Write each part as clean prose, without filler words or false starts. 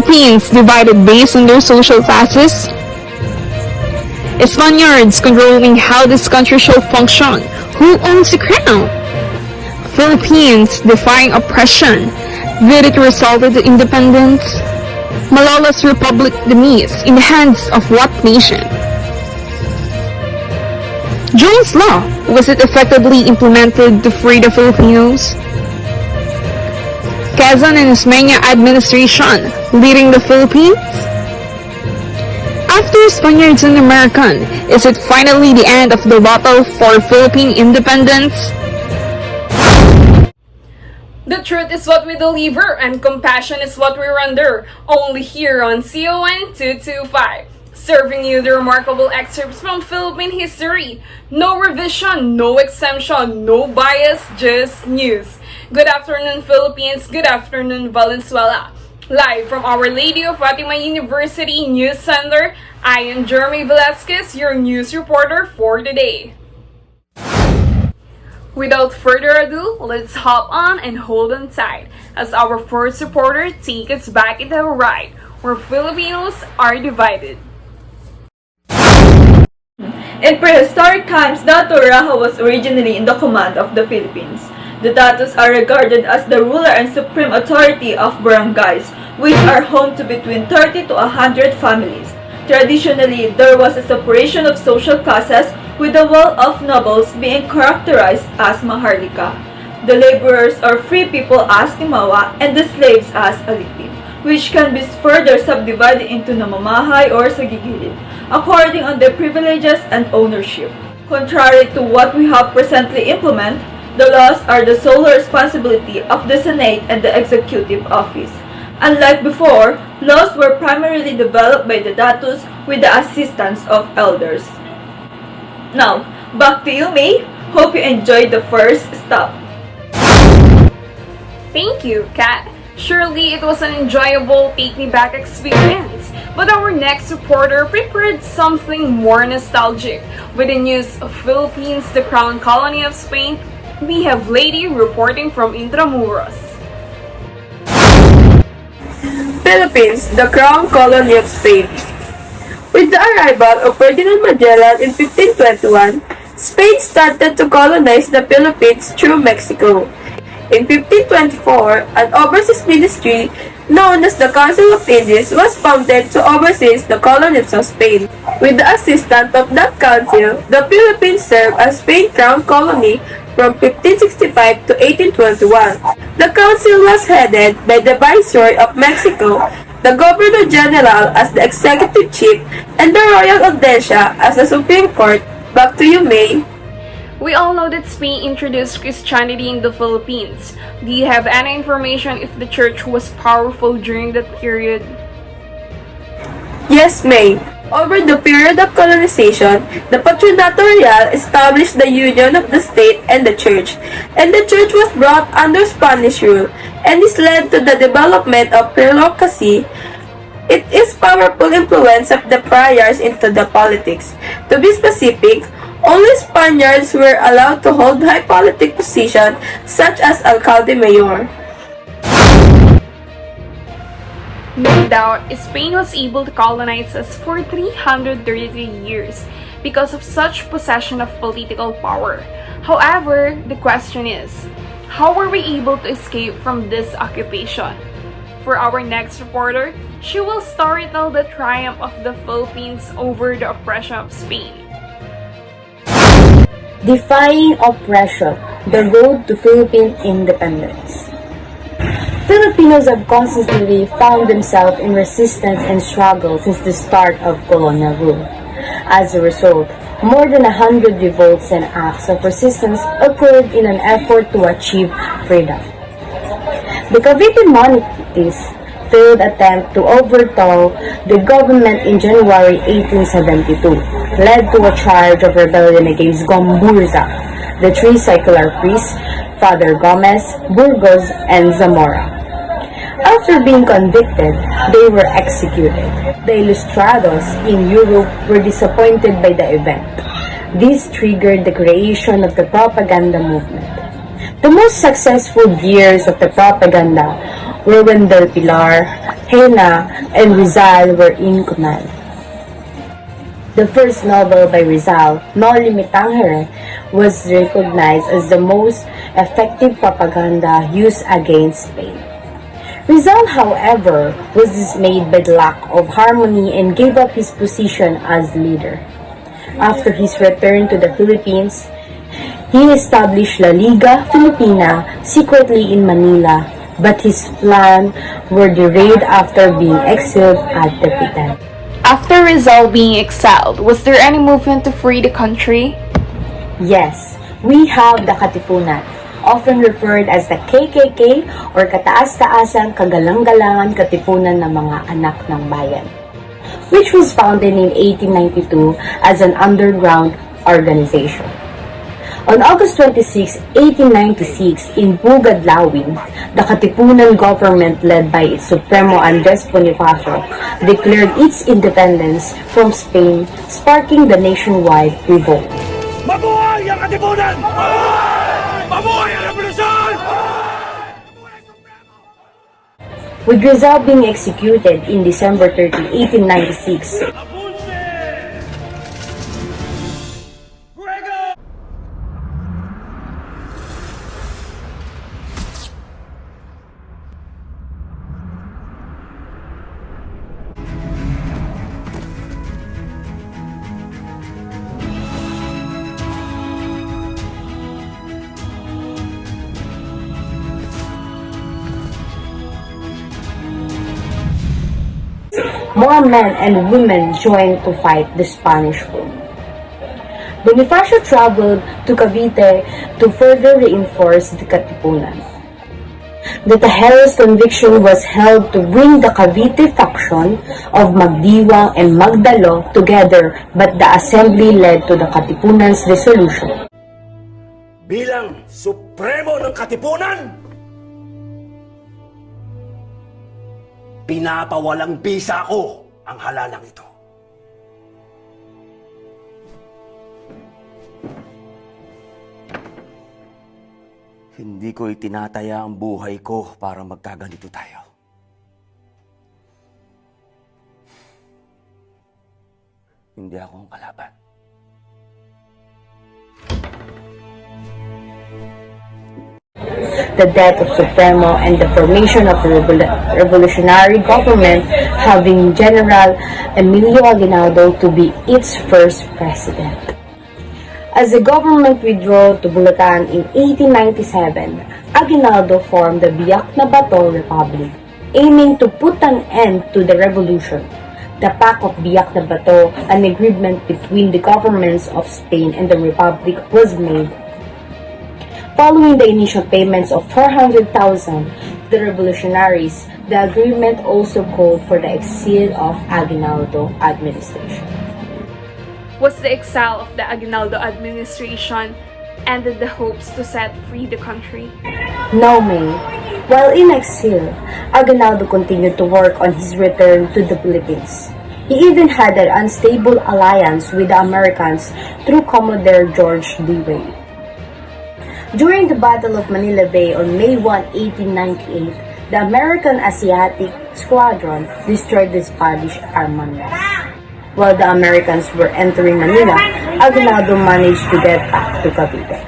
Philippines divided based on their social classes? Spaniards controlling how this country shall function? Who owns the crown? Philippines defying oppression? Did it result in independence? Malala's republic demise in the hands of what nation? Jones Law, was it effectively implemented to free the Filipinos? Quezon and Ismeña administration leading the Philippines? After Spaniards and American, is it finally the end of the battle for Philippine independence? The truth is what we deliver, and compassion is what we render. Only here on CON 225. Serving you the remarkable excerpts from Philippine history. No revision, no exemption, no bias, just news. Good afternoon, Philippines. Good afternoon, Valenzuela. Live from Our Lady of Fatima University News Center, I am Jeremy Velasquez, your news reporter for today. Without further ado, let's hop on and hold on tight as our first reporter takes us back into a ride where Filipinos are divided. In prehistoric times, Dato' Raha was originally in the command of the Philippines. The Datos are regarded as the ruler and supreme authority of barangays, which are home to between 30 to 100 families. Traditionally, there was a separation of social classes, with the wall of nobles being characterized as maharlika, the laborers or free people as timawa, and the slaves as alipin, which can be further subdivided into namamahay or sagigilid, according on their privileges and ownership. Contrary to what we have presently implemented, the laws are the sole responsibility of the Senate and the Executive Office. Unlike before, laws were primarily developed by the Datos with the assistance of elders. Now, back to you, May. Hope you enjoyed the first stop. Thank you, Kat. Surely it was an enjoyable take-me-back experience. But our next reporter prepared something more nostalgic. With the news of Philippines, the crown colony of Spain, we have Lady reporting from Intramuros. Philippines, the crown colony of Spain. With the arrival of Ferdinand Magellan in 1521, Spain started to colonize the Philippines through Mexico. In 1524, an overseas ministry known as the Council of Indies was founded to oversee the colonies of Spain. With the assistance of that council, the Philippines served as Spain's crown colony from 1565 to 1821. The council was headed by the Viceroy of Mexico, the Governor General as the Executive Chief, and the Royal Audiencia as the Supreme Court. Back to you, May. We all know that Spain introduced Christianity in the Philippines. Do you have any information if the church was powerful during that period? Yes, May. Over the period of colonization, the Patronato Real established the union of the state and the church, and the church was brought under Spanish rule, and this led to the development of bureaucracy. It is powerful influence of the friars into the politics. To be specific, only Spaniards were allowed to hold high politic positions such as alcalde mayor. No doubt, Spain was able to colonize us for 333 years because of such possession of political power. However, the question is, how were we able to escape from this occupation? For our next reporter, she will storytell the triumph of the Philippines over the oppression of Spain. Defying oppression, the road to Philippine independence. Filipinos have constantly found themselves in resistance and struggle since the start of colonial rule. As a result, more than 100 revolts and acts of resistance occurred in an effort to achieve freedom. The Cavite monarchists failed attempt to overthrow the government in January 1872 led to a charge of rebellion against Gomburza, the three secular priests, Father Gomez, Burgos, and Zamora. After being convicted, they were executed. The Ilustrados in Europe were disappointed by the event. This triggered the creation of the propaganda movement. The most successful years of the propaganda were when Del Pilar, Hena, and Rizal were in command. The first novel by Rizal, No Limitangere, was recognized as the most effective propaganda used against Spain. Rizal, however, was dismayed by the lack of harmony and gave up his position as leader. After his return to the Philippines, he established La Liga Filipina secretly in Manila, but his plans were derailed after being exiled at Dapitan. After Rizal being exiled, was there any movement to free the country? Yes, we have the Katipunan, often referred as the KKK or Kataas-Taasang Kagalang-galangan Katipunan ng mga Anak ng Bayan, which was founded in 1892 as an underground organization. On August 26, 1896, in Bugadlawin, the Katipunan government led by its Supremo Andres Bonifacio declared its independence from Spain, sparking the nationwide revolt. Mabuhay ang Katipunan! Mabuhay ang revolusyon! With Rizal being executed in December 30, 1896, more men and women joined to fight the Spanish rule. Bonifacio traveled to Cavite to further reinforce the Katipunan. The Tejeros conviction was held to bring the Cavite faction of Magdiwang and Magdalo together, but the assembly led to the Katipunan's dissolution. Bilang supremo ng Katipunan, pinapawalang bisa ko ang halalang ito. Hindi ko itinataya ang buhay ko para magkaganito tayo. Hindi ako ang kalaban. The death of Supremo and the formation of a revolutionary government, having General Emilio Aguinaldo to be its first president. As the government withdrew to Bulacan in 1897, Aguinaldo formed the Biak na Bato Republic, aiming to put an end to the revolution. The Pact of Biak na Bato, an agreement between the governments of Spain and the Republic, was made. Following the initial payments of 400,000 to the revolutionaries, the agreement also called for the exile of Aguinaldo administration. Was the exile of the Aguinaldo administration ended the hopes to set free the country? No, May. While in exile, Aguinaldo continued to work on his return to the Philippines. He even had an unstable alliance with the Americans through Commodore George Dewey. During the Battle of Manila Bay on May 1, 1898, the American Asiatic Squadron destroyed the Spanish armament. While the Americans were entering Manila, Aguinaldo managed to get back to Cavite.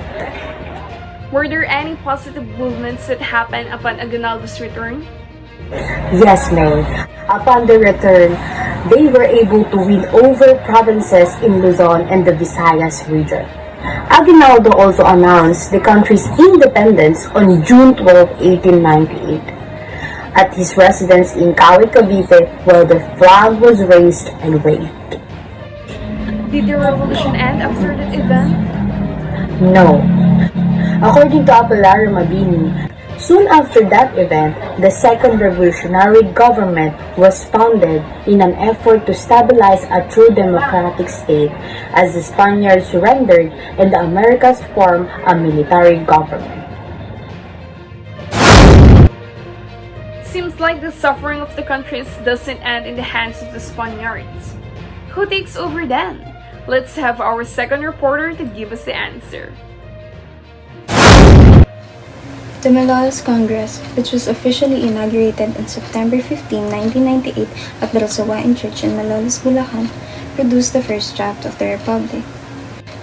Were there any positive movements that happened upon Aguinaldo's return? Yes, May. Upon their return, they were able to win over provinces in Luzon and the Visayas region. Aguinaldo also announced the country's independence on June 12, 1898, at his residence in Kawit, Cavite, while the flag was raised and waved. Did the revolution end after that event? No. According to Apolario Mabini, soon after that event, the Second Revolutionary Government was founded in an effort to stabilize a true democratic state as the Spaniards surrendered and the Americans formed a military government. Seems like the suffering of the countries doesn't end in the hands of the Spaniards. Who takes over then? Let's have our second reporter to give us the answer. The Malolos Congress, which was officially inaugurated on September 15, 1998 at the Rosawain Church in Malolos, Bulacan, produced the first draft of the Republic.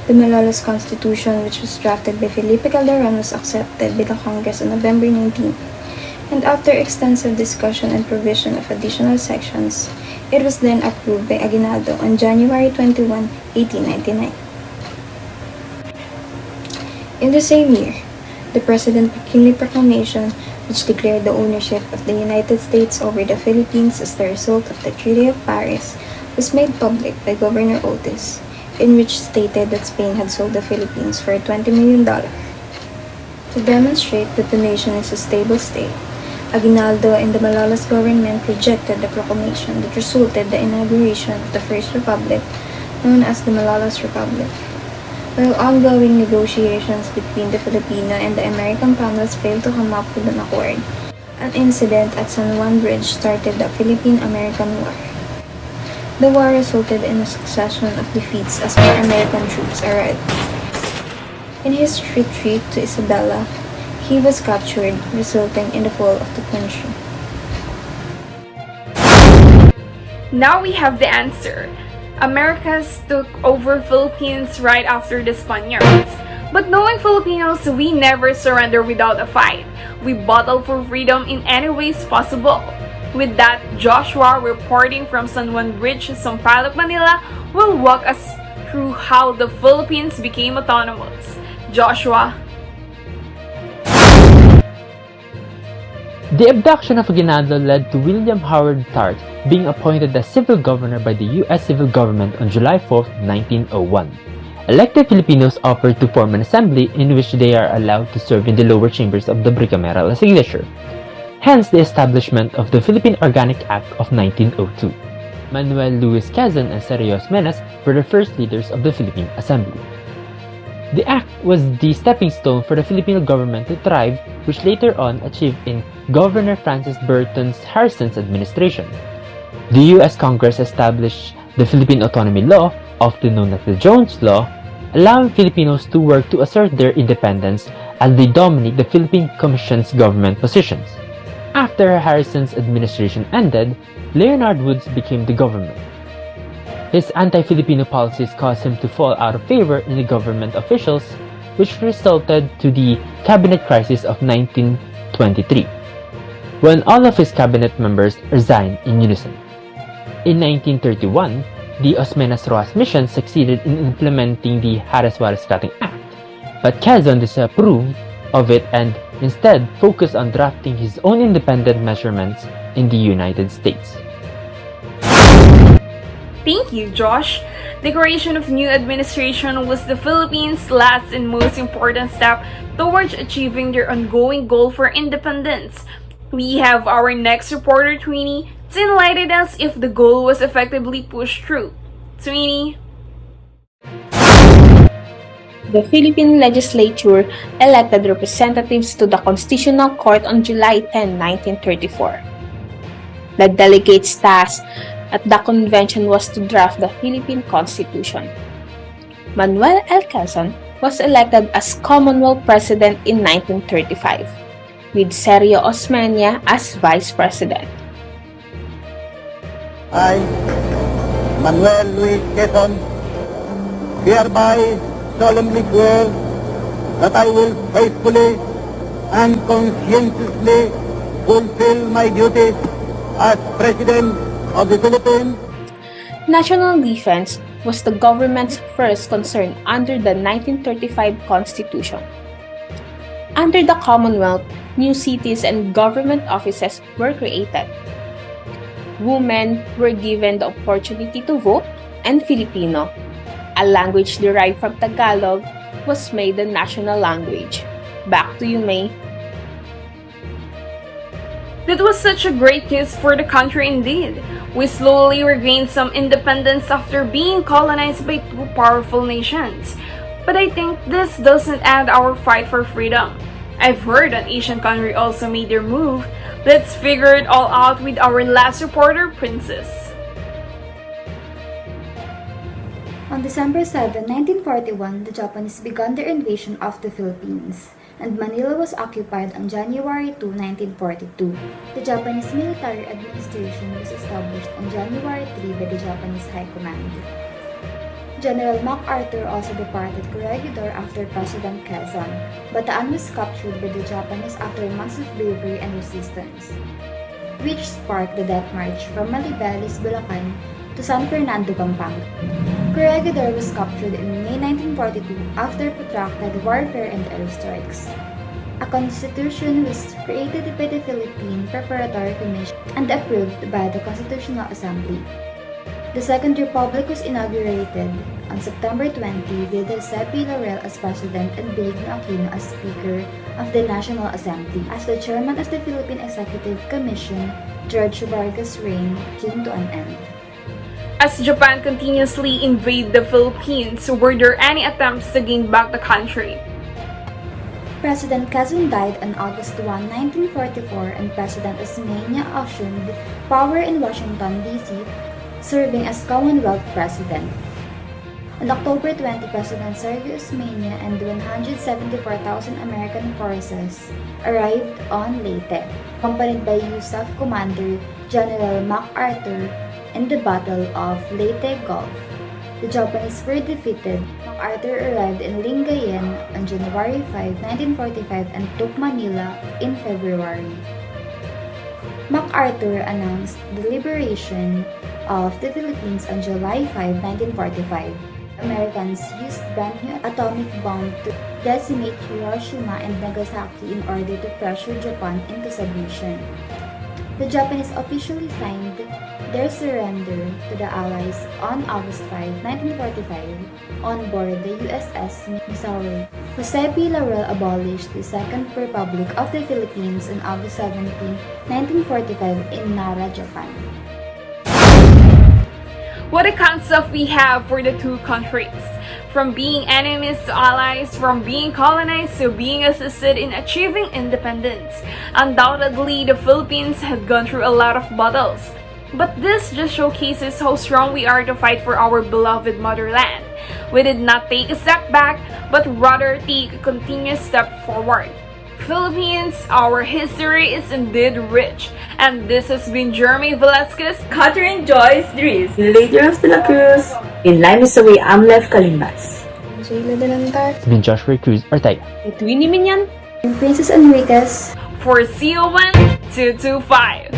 The Malolos Constitution, which was drafted by Felipe Calderon, was accepted by the Congress on November 19, and after extensive discussion and provision of additional sections, it was then approved by Aguinaldo on January 21, 1899. In the same year, the President McKinley Proclamation, which declared the ownership of the United States over the Philippines as the result of the Treaty of Paris, was made public by Governor Otis, in which stated that Spain had sold the Philippines for $20 million. To demonstrate that the nation is a stable state, Aguinaldo and the Malolos government rejected the proclamation that resulted in the inauguration of the First Republic, known as the Malolos Republic. While ongoing negotiations between the Filipino and the American powers failed to come up with an accord, an incident at San Juan Bridge started the Philippine-American War. The war resulted in a succession of defeats as more American troops arrived. In his retreat to Isabela, he was captured, resulting in the fall of the country. Now we have the answer. Americas took over Philippines right after the Spaniards. But knowing Filipinos, we never surrender without a fight. We battle for freedom in any ways possible. With that, Joshua, reporting from San Juan Bridge, Sampaloc, Manila, will walk us through how the Philippines became autonomous. Joshua. The abduction of Aguinaldo led to William Howard Taft being appointed as civil governor by the U.S. civil government on July 4, 1901. Elected Filipinos offered to form an assembly in which they are allowed to serve in the lower chambers of the bicameral legislature. Hence the establishment of the Philippine Organic Act of 1902. Manuel Luis Quezon and Sergio Osmeñas were the first leaders of the Philippine Assembly. The act was the stepping stone for the Filipino government to thrive, which later on achieved in Governor Francis Burton's Harrison's administration. The U.S. Congress established the Philippine Autonomy Law, often known as the Jones Law, allowing Filipinos to work to assert their independence as they dominate the Philippine Commission's government positions. After Harrison's administration ended, Leonard Woods became the government. His anti-Filipino policies caused him to fall out of favor in the government officials, which resulted to the cabinet crisis of 1923, when all of his cabinet members resigned in unison. In 1931, the Osmeñas-Roas mission succeeded in implementing the Harris-Juarez-Cutting Act, but Quezon disapproved of it and instead focused on drafting his own independent measurements in the United States. Thank you, Josh. The creation of new administration was the Philippines' last and most important step towards achieving their ongoing goal for independence. We have our next reporter, Tweenie, to enlighten us if the goal was effectively pushed through. Tweenie. The Philippine legislature elected representatives to the Constitutional Court on July 10, 1934. The delegates' task at the convention was to draft the Philippine Constitution. Manuel L. Quezon was elected as Commonwealth President in 1935, with Sergio Osmeña as Vice President. I, Manuel Luis Quezon, hereby solemnly swear that I will faithfully and conscientiously fulfill my duties as President of the Philippines. National defense was the government's first concern under the 1935 Constitution. Under the Commonwealth, new cities and government offices were created. Women were given the opportunity to vote, and Filipino, a language derived from Tagalog, was made the national language. Back to you, May. That was such a great news for the country indeed. We slowly regained some independence after being colonized by two powerful nations. But I think this doesn't end our fight for freedom. I've heard an Asian country also made their move. Let's figure it all out with our last reporter, Princess. On December 7, 1941, the Japanese began their invasion of the Philippines. and Manila was occupied on January 2, 1942. The Japanese military administration was established on January 3 by the Japanese High Command. General MacArthur also departed Corregidor after President Quezon. Bataan was captured by the Japanese after months of bravery and resistance, which sparked the death march from Malibeles, Bulacan to San Fernando, Pampanga. Corregidor was captured in May 1942 after protracted warfare and airstrikes. A constitution was created by the Philippine Preparatory Commission and approved by the Constitutional Assembly. The Second Republic was inaugurated on September 20 with Jose P. Laurel as President and Benigno Aquino as Speaker of the National Assembly. As the Chairman of the Philippine Executive Commission, George Vargas' reign came to an end. As Japan continuously invaded the Philippines, were there any attempts to gain back the country? President Quezon died on August 1, 1944, and President Osmeña assumed power in Washington, D.C., serving as Commonwealth President. On October 20, President Sergio Osmeña and 174,000 American forces arrived on Leyte, accompanied by USAF Commander General MacArthur in the Battle of Leyte Gulf. The Japanese were defeated. MacArthur arrived in Lingayen on January 5, 1945 and took Manila in February. MacArthur announced the liberation of the Philippines on July 5, 1945. Americans used brand new atomic bomb to decimate Hiroshima and Nagasaki in order to pressure Japan into submission. The Japanese officially signed their surrender to the Allies on August 5, 1945 on board the USS Missouri. Jose P. Laurel abolished the Second Republic of the Philippines on August 17, 1945 in Nara, Japan. What a concept we have for the two countries. From being enemies to allies, from being colonized to being assisted in achieving independence. Undoubtedly, the Philippines had gone through a lot of battles. But this just showcases how strong we are to fight for our beloved motherland. We did not take a step back, but rather take a continuous step forward. Philippines, our history is indeed rich. And this has been Jeremy Velasquez, Catherine Joyce Dries, Lady Rose de la Cruz, In line is away Amlef Kalimbas. Jayla Delantar, It's been Joshua Cruz Ortega. Twinnie Minyan, and Princess Enriquez. for CO1 225.